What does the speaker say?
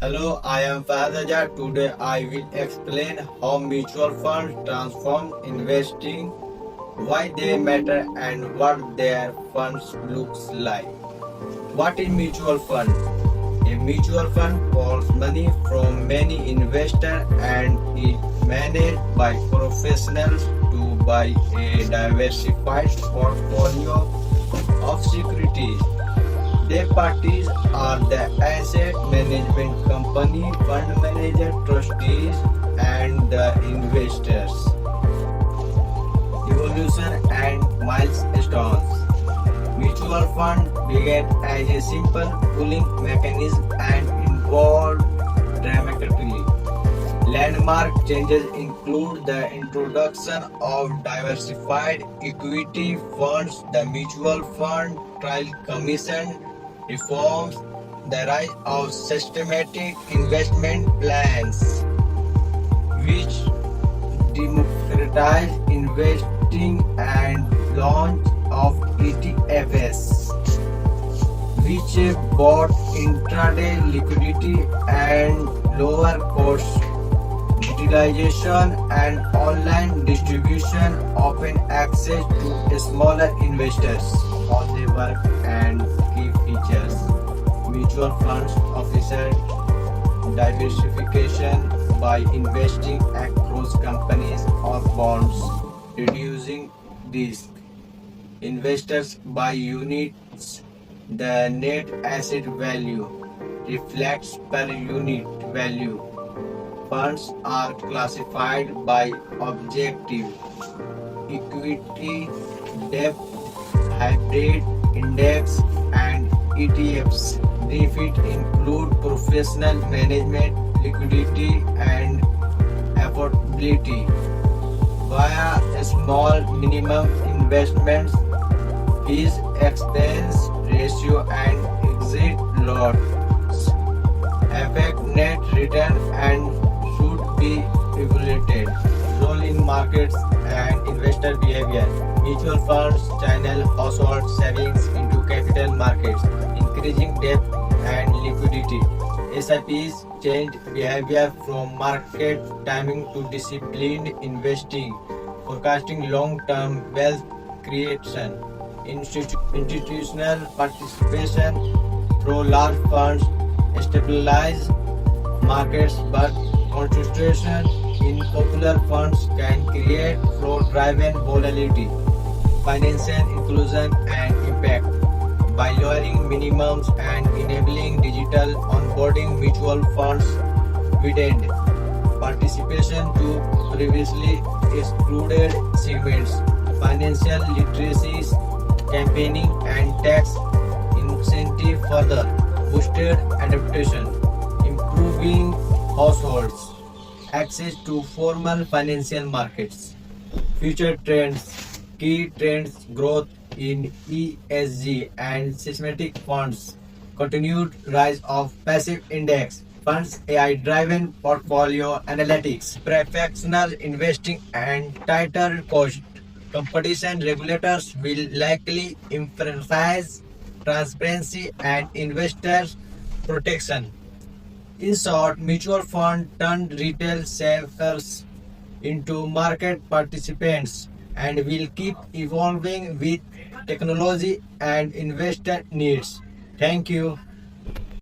Hello, I am Faizaja. Today I will explain how mutual funds transform investing, why they matter and what their funds looks like. What is mutual fund? A mutual fund pulls money from many investors and is managed by professionals to buy a diversified portfolio of securities. Their parties are the asset management company, fund manager, trustees, and the investors. Evolution and milestones. Mutual fund began as a simple pooling mechanism and evolved dramatically. Landmark changes include the introduction of diversified equity funds, the mutual fund trial commission reforms, the rise of systematic investment plans, which democratize investing, and launch of ETFs, which brought intraday liquidity and lower cost utilization and online distribution, open access to smaller investors. How they work and key features. Mutual funds offer diversification by investing across companies or bonds, reducing risk. Investors buy units. The net asset value reflects per unit value. Funds are classified by objective: equity, debt, hybrid, index, and ETFs. Benefits include professional management, liquidity, and affordability via a small minimum investments, fees, expense ratio, and exit loss. Affect net return and should be regulated. Role in markets and investor behavior. Mutual funds channel household savings into capital markets, increasing depth and liquidity. SIPs change behavior from market timing to disciplined investing, forecasting long-term wealth creation. Institutional participation through large funds stabilize markets, but concentration in popular funds can create flow-driven volatility. Financial inclusion and impact. By lowering minimums and enabling digital onboarding, mutual funds widened participation to previously excluded segments. Financial literacy campaigning and tax incentive further boosted adaptation, improving households' access to formal financial markets. Future trends. Key trends: growth in ESG and systematic funds, continued rise of passive index funds, AI-driven portfolio analytics, professional investing, and tighter cost competition. Regulators will likely emphasize transparency and investor protection. In short, mutual fund turned retail savers into market participants and will keep evolving with technology and investor needs. Thank you.